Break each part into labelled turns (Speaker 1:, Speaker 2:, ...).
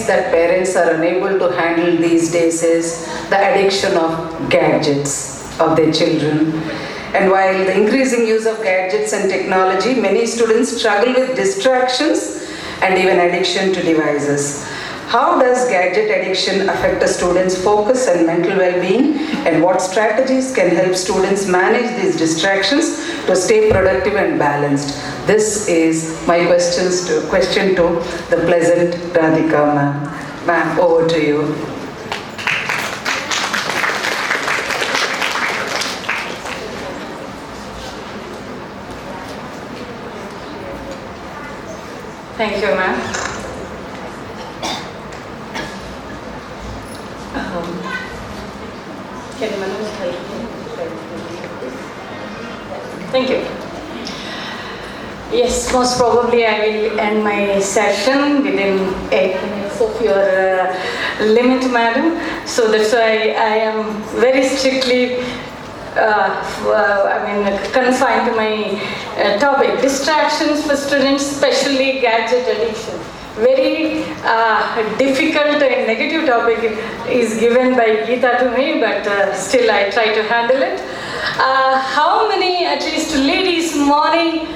Speaker 1: that parents are unable to handle these days is the addiction of gadgets of their children. And while the increasing use of gadgets and technology, many students struggle with distractions and even addiction to devices. How does gadget addiction affect a student's focus and mental well-being, and what strategies can help students manage these distractions to stay productive and balanced? This is my question to the pleasant Radhika ma'am. Ma'am, over to you.
Speaker 2: Thank you, ma'am. Can you manage? Thank you. Yes, most probably I will end my session within 8 minutes of your limit, madam. So that's why I am very strictly confined to my topic. Distractions for students, especially gadget addiction. Very difficult and negative topic is given by Geeta to me, but still I try to handle it. How many, at least ladies, morning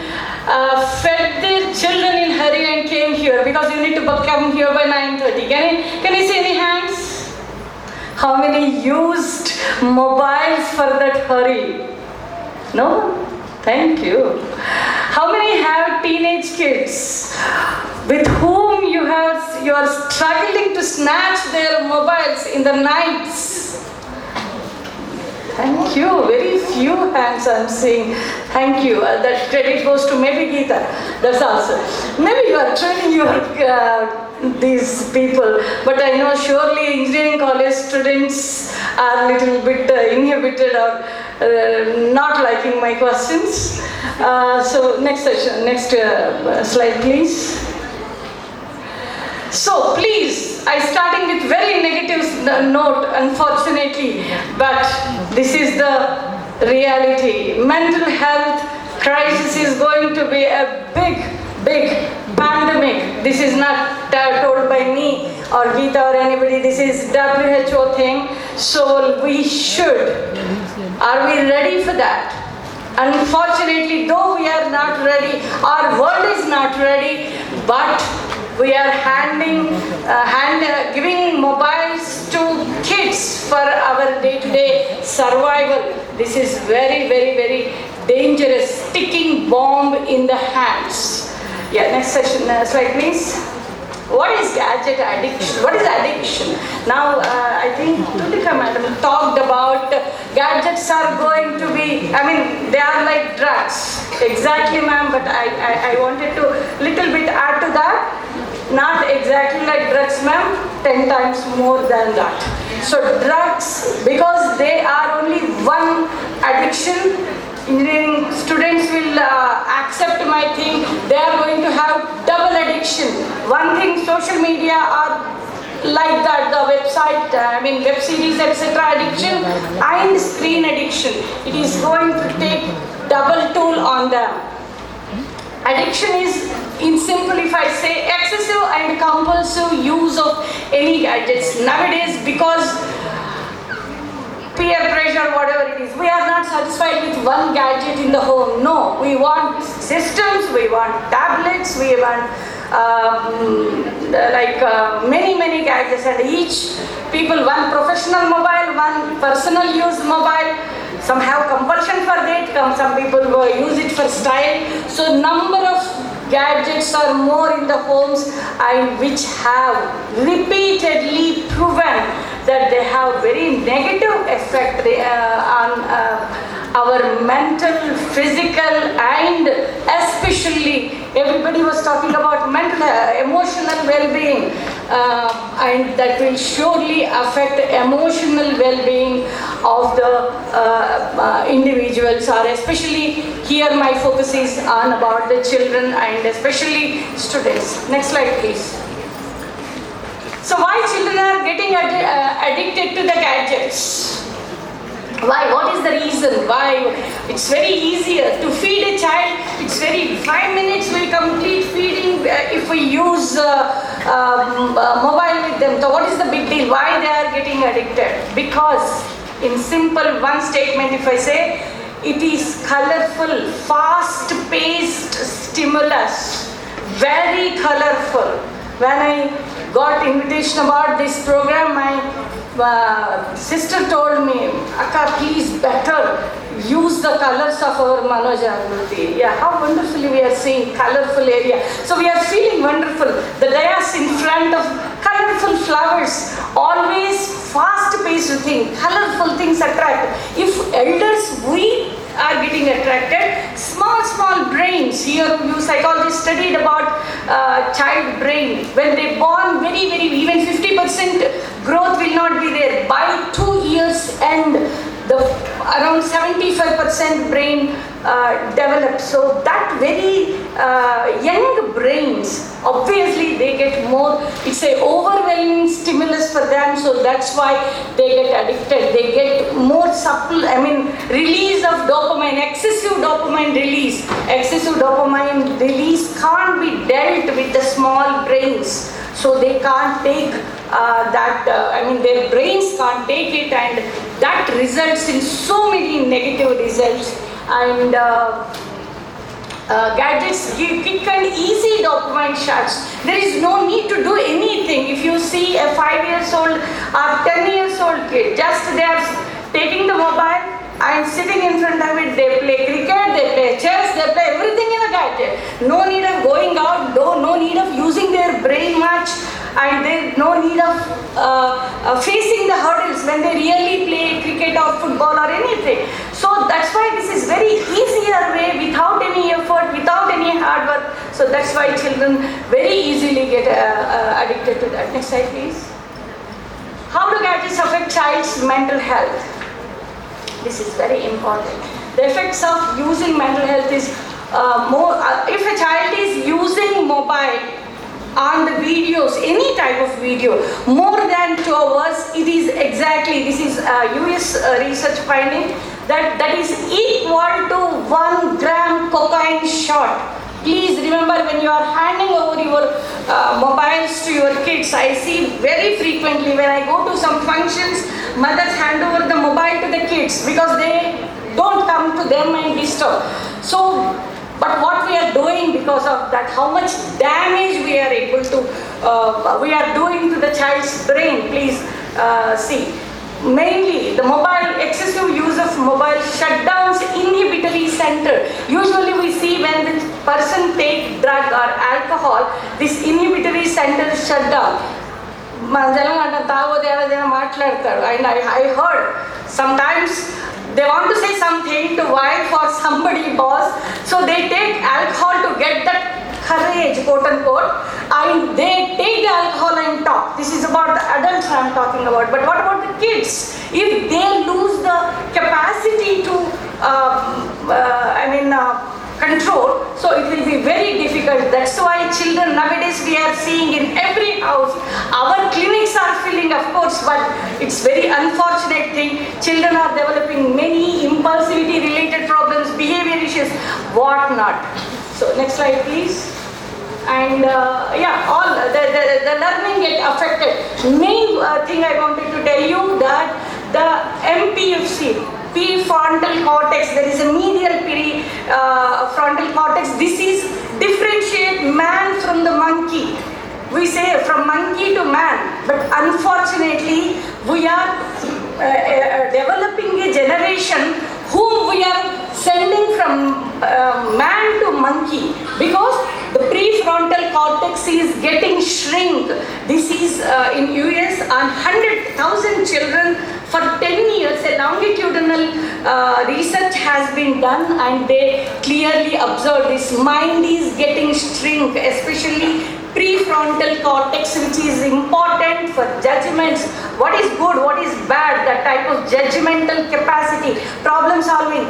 Speaker 2: fed their children in hurry and came here because you need to come here by 9:30? Can you see any hands? How many used mobiles for that hurry? No? Thank you. How many have teenage kids with whom you are struggling to snatch their mobiles in the nights? Thank you. Very few hands I'm seeing. Thank you. That credit goes to maybe Geeta. That's also. Maybe you are training these people, but I know surely engineering college students are a little bit inhibited or not liking my questions. So next session, next slide, please. So please, I starting with very negative note, unfortunately, but this is the reality. Mental health crisis is going to be a big pandemic. This is not told by me or Geeta or anybody. This is WHO thing. So we should. Are we ready for that? Unfortunately, though we are not ready, our world is not ready, but we are giving mobiles to kids for our day-to-day survival. This is very dangerous, ticking bomb in the hands. Yeah, next session, slide please. What is gadget addiction? What is addiction? Now, I think Radhika madam talked about gadgets are going to be, they are like drugs. Exactly, ma'am, but I wanted to little bit add to that. Not exactly like drugs, ma'am, 10 times more than that. So drugs, because they are only one addiction, engineering students will accept my thing, they are going to have double addiction. One thing, social media are like that, the website, web series, etc. addiction and screen addiction. It is going to take double toll on them. Addiction is, in simple, if I say, excessive and compulsive use of any gadgets. Nowadays, because peer pressure, whatever it is, we are not satisfied with one gadget in the home. No, we want systems, we want tablets, we want many gadgets, and each people, one professional mobile, one personal use mobile. Some have compulsion for that, some people use it for style. So number of gadgets are more in the homes, and which have repeatedly proven that they have very negative effect on our mental, physical, and especially everybody was talking about mental, emotional well-being, and that will surely affect emotional well-being of the individuals, or especially here my focus is on about the children and especially students. Next slide please. So why children are getting addicted to the gadgets? Why? What is the reason? Why? It's very easier to feed a child. It's very 5 minutes we complete feeding if we use mobile with them. So what is the big deal? Why they are getting addicted? Because in simple one statement, if I say, it is colorful, fast-paced stimulus, very colorful. When I got invitation about this program, my sister told me, Akka, please better use the colors of our manojagrithi. Yeah, how wonderfully we are seeing colorful area. So we are feeling wonderful. The dais in front of colorful flowers, always fast-paced thing, colorful things attract. If elders, we are getting attracted, small brains. Here you psychologists studied about child brain. When they born, very, even 50% growth will not be there. By 2 years and around 75% brain develops. So that very young brains, obviously they get more, it's a overwhelming stimulus for them, so that's why they get addicted. They get more release of dopamine, excessive dopamine release. Excessive dopamine release can't be dealt with the small brains. So they can't take their brains can't take it, and that results in so many negative results. And gadgets give quick and easy dopamine shots. There is no need to do anything. If you see a 5 years old or 10 years old kid, just they are taking the mobile and sitting in front of it, they play cricket, they play chess, they play everything in a gadget. No need of going out, no need of using their brain much, and there no need of facing the hurdles when they really play cricket or football or anything. So that's why this is very easier way, without any effort, without any hard work. So that's why children very easily get addicted to that. Next slide, please. How do gadgets affect child's mental health? This is very important. The effects of using mental health is if a child is using mobile on the videos, any type of video, more than 2 hours, it is exactly, this is US research finding, that is equal to 1 gram cocaine shot. Please remember, when you are handing over your mobiles to your kids, I see very frequently when I go to some functions, mothers hand over the mobile to the kids because they don't come to them and disturb. So, but what we are doing because of that, how much damage we are able to, we are doing to the child's brain, please see. Mainly, the excessive use of mobile shutdowns inhibitory center. Usually we see when the person takes drug or alcohol, this inhibitory center shut down. And I heard sometimes they want to say something to wife or somebody boss, so they take alcohol to get that courage, quote unquote, and they take the alcohol and talk. This is about the adults I am talking about. But what about the kids? If they lose the capacity to control, so it will be very difficult. That's why children nowadays we are seeing in every house. Our clinics are filling, of course, but it's very unfortunate thing. Children are developing many impulsivity related problems, behavior issues, what not. So next slide, please. And all the learning get affected. Main thing I wanted to tell you that the MPFC, prefrontal cortex, there is a medial frontal cortex. This is differentiate man from the monkey. We say from monkey to man, but unfortunately we are developing a generation whom we are sending from man to monkey, because the prefrontal cortex is getting shrink. This is in US on 100,000 children for 10 years. A longitudinal research has been done, and they clearly observed this. Mind is getting shrink, especially prefrontal cortex, which is important for judgments. What is good, what is bad, that type of judgmental capacity, problem solving,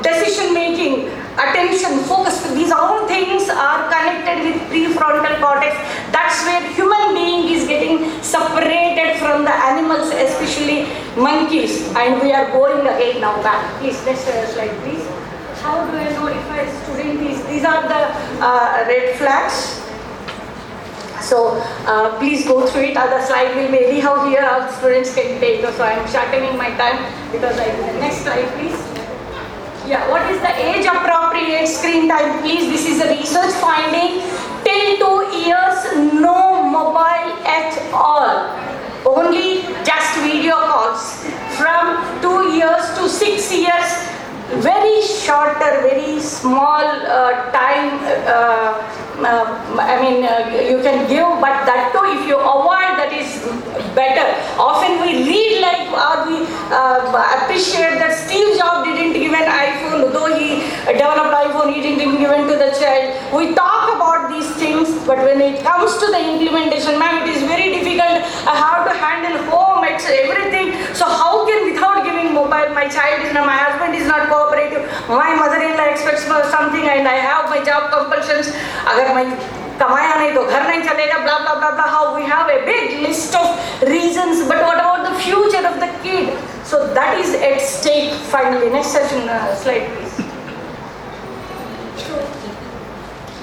Speaker 2: decision making, attention, focus. These all things are connected with prefrontal cortex. That's where human being is getting separated from the animals, especially monkeys. And we are going again now back. Please, next slide, please. How do I know if a student is, these are the red flags. So please go through it. The slide will be anyhow here. Our students can take. So I am shortening my time because I do. Next slide, please. Yeah, what is the age appropriate screen time? Please, this is a research finding. Till 2 years, no mobile at all. Only just video calls. From 2 years to 6 years, very shorter, very small time. You can give, but that too, if you avoid, that is better. Often we read like, or we appreciate that Steve Jobs didn't give an iPhone, though he developed iPhone, he didn't give it to the child. We talk about these things, but when it comes to the implementation, ma'am, it is very difficult. I have to handle home, it's everything. So how can, without giving mobile, my child is not, my husband is not cooperative, my mother-in-law expects for something, and I have my job compulsions. अगर मैं कमाया नहीं तो घर नहीं चलेगा, blah blah blah blah. How we have a big list of reasons, but what about the future of the kid? So that is at stake finally. Next session slide, please.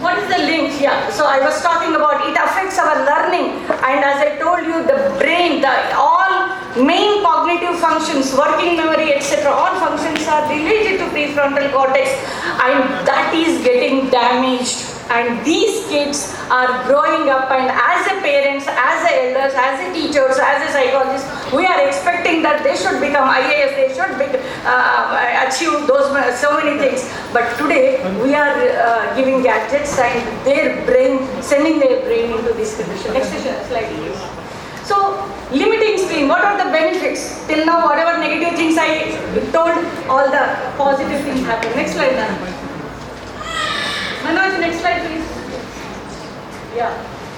Speaker 2: What is the link here? So I was talking about it affects our learning, and as I told you, the brain, all main cognitive functions, working memory, etc., all functions are related to prefrontal cortex, and that is getting damaged. And these kids are growing up, and as a parents, as a elders, as a teachers, as a psychologists, we are expecting that they should become IAS, they should achieve those so many things. But today we are giving gadgets and their brain, sending their brain into this condition. Next slide, please. So limiting screen, what are the benefits? Till now, whatever negative things I told, all the positive things happen. Next slide, ma'am. Manoj, next slide, please. Yeah.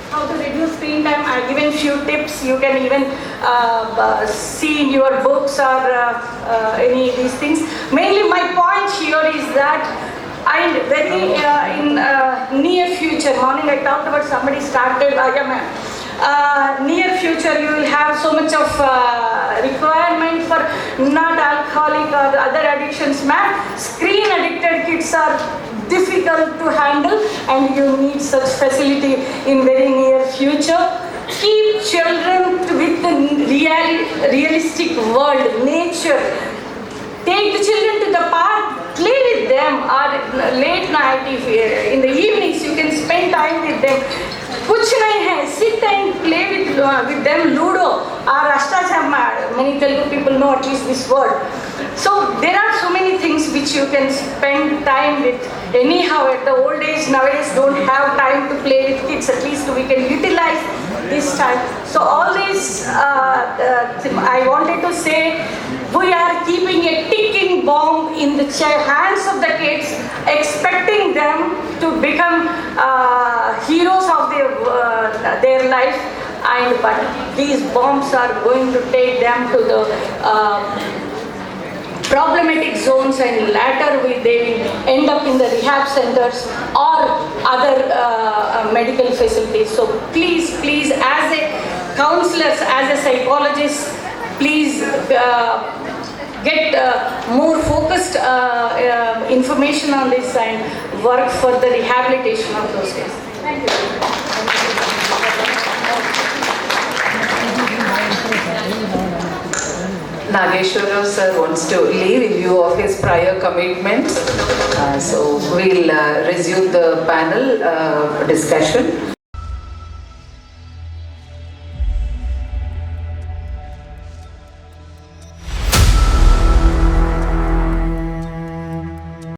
Speaker 2: How to reduce screen time? I've given few tips. You can even see in your books or any of these things. Mainly, my point here is that in near future, morning I talked about somebody started. Near future, you will have so much of requirement for not alcoholic or other addictions. Screen addicted kids are difficult to handle, and you need such facility in very near future. Keep children with the realistic world, nature. Take the children to the park, play with them, or late night, if in the evenings you can spend time with them. कुछ नहीं है, sit and play with them Ludo or Ashtachama. Many Telugu people know at least this word. So there are so many things which you can spend time with. Anyhow, at the old age nowadays don't have time to play with kids. At least we can utilize this time. So all this I wanted to say, we are keeping a ticking bomb in the hands of the kids, expecting them to become heroes of their life, but these bombs are going to take them to the problematic zones, and later they will end up in the rehab centers or other medical facilities. So please, as a counselors, as a psychologist, please get more focused information on this and work for the rehabilitation of those kids. Thank you.
Speaker 1: Nageshwara sir wants to leave in view of his prior commitments. So we'll resume the panel discussion.